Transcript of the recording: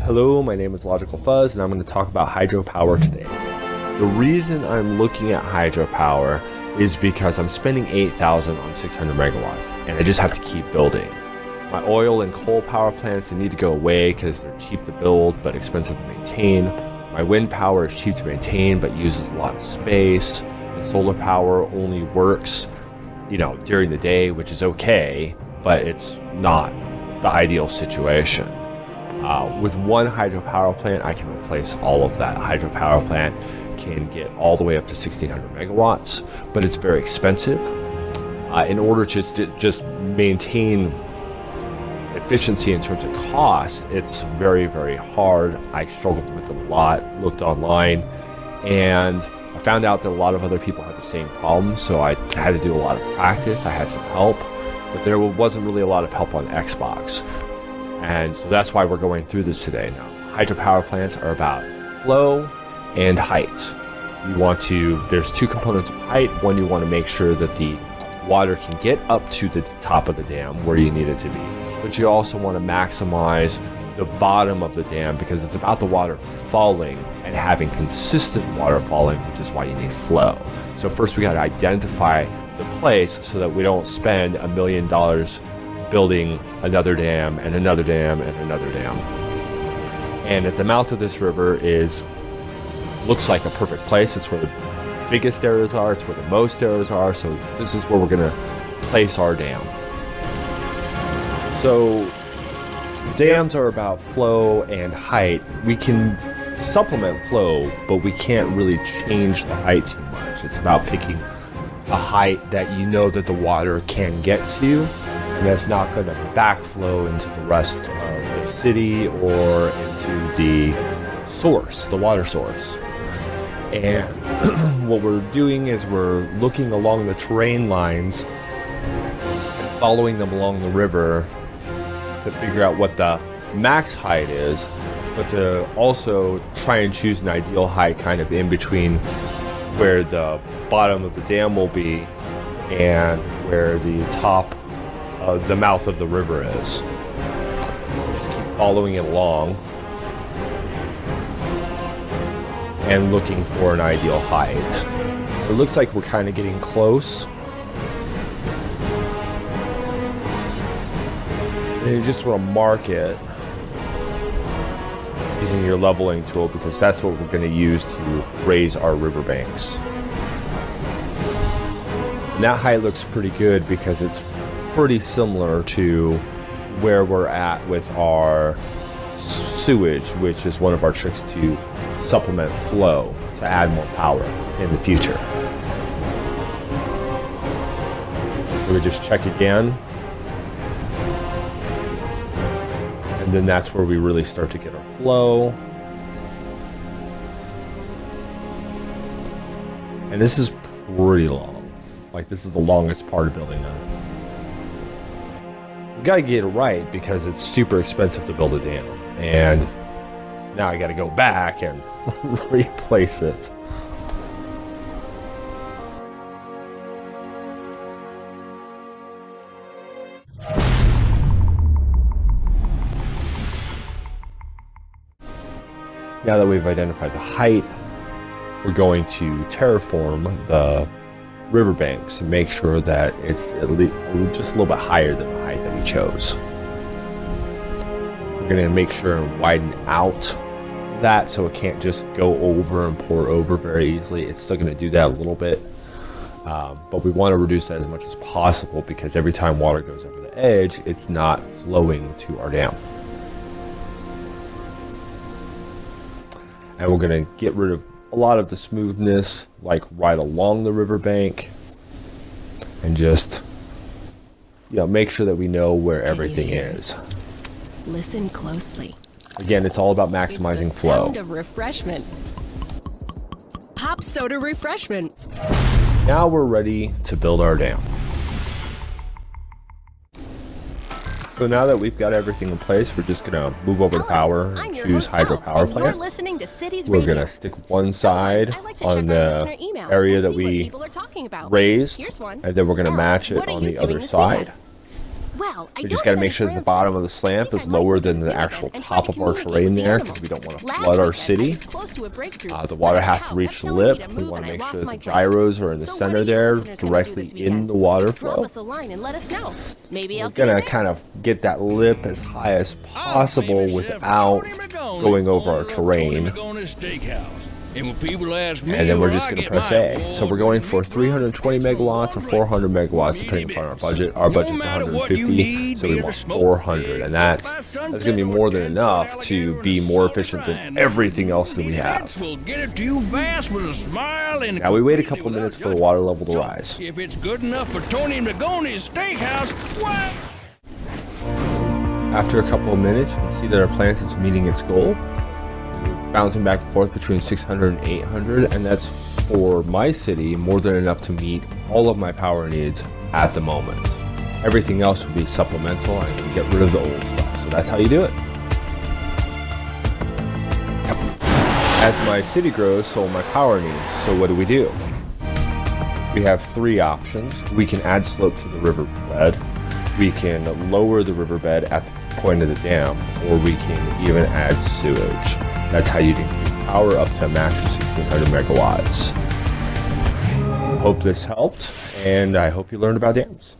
Hello, my name is Logical Fuzz, and I'm going to talk about hydropower today. The reason I'm looking at hydropower is because I'm spending $8,000 on 600 megawatts, and I just have to keep building. My oil and coal power plants, they need to go away because they're cheap to build but expensive to maintain. My wind power is cheap to maintain but uses a lot of space. And solar power only works, during the day, which is okay, but it's not the ideal situation. With one hydropower plant, I can replace all of that. Hydropower plant can get all the way up to 1600 megawatts, but it's very expensive. In order to just maintain efficiency in terms of cost, it's very, very hard. I struggled with it a lot, looked online, and I found out that a lot of other people had the same problem, so I had to do a lot of practice. I had some help, but there wasn't really a lot of help on Xbox. And so that's why we're going through this today. Now, hydropower plants are about flow and height. There's two components of height. One, you want to make sure that the water can get up to the top of the dam where you need it to be. But you also want to maximize the bottom of the dam because it's about the water falling and having consistent water falling, which is why you need flow. So first we got to identify the place so that we don't spend $1 million building another dam and another dam and another dam. And at the mouth of this river looks like a perfect place. It's where the biggest areas are, it's where the most areas are, so this is where we're gonna place our dam. So dams are about flow and height. We can supplement flow, but we can't really change the height too much. It's about picking a height that you know that the water can get to, and that's not going to backflow into the rest of the city or into the source, the water source. And what we're doing is we're looking along the terrain lines and following them along the river to figure out what the max height is, but to also try and choose an ideal height kind of in between where the bottom of the dam will be and where the top of the mouth of the river is. Just keep following it along and looking for an ideal height. It looks like we're kind of getting close. And you just want to mark it using your leveling tool because that's what we're going to use to raise our riverbanks. And that height looks pretty good because it's pretty similar to where we're at with our sewage, which is one of our tricks to supplement flow to add more power in the future. So we just check again. And then that's where we really start to get our flow. And this is pretty long. Like, this is the longest part of building that. We gotta get it right because it's super expensive to build a dam. And now I gotta go back and replace it. Now that we've identified the height, we're going to terraform the riverbanks and make sure that it's at least just a little bit higher than the height that we chose. We're going to make sure and widen out that so it can't just go over and pour over very easily. It's still going to do that a little bit, but we want to reduce that as much as possible because every time water goes over the edge, it's not flowing to our dam. And we're going to get rid of a lot of the smoothness, like right along the riverbank, and just, make sure that we know where everything is. Listen closely. Again, it's all about maximizing it's the flow. Sound of refreshment. Pop soda refreshment. Now we're ready to build our dam. So now that we've got everything in place, we're just gonna move over to power and choose hydropower plant. We're gonna stick one side on the area that we raised, and then we're gonna match it on the other side. Well, We just got to make sure that the bottom of the slamp is lower than the actual top of our terrain there, because we don't want to flood our city. The water has to reach the lip. We want to make sure that the gyros are in the center there, directly in the water flow. We're going to kind of get that lip as high as possible without going over our terrain. And then we're just going to press A. So we're going for 320 megawatts or 400 megawatts, depending upon our budget. Our budget's 150, so we want 400. And that's going to be more than enough to be more efficient than everything else that we have. Now we wait a couple minutes for the water level to rise. If it's good enough for Tony Magone's steakhouse, what? After a couple of minutes, you can see that our plant is meeting its goal. Bouncing back and forth between 600 and 800, and that's for my city more than enough to meet all of my power needs at the moment. Everything else would be supplemental, and I can get rid of the old stuff. So that's how you do it. As my city grows, so will my power needs. So what do? We have three options. We can add slope to the riverbed. We can lower the riverbed at the point of the dam, or we can even add sewage. That's how you can increase power up to a max of 1600 megawatts. Hope this helped, and I hope you learned about dams.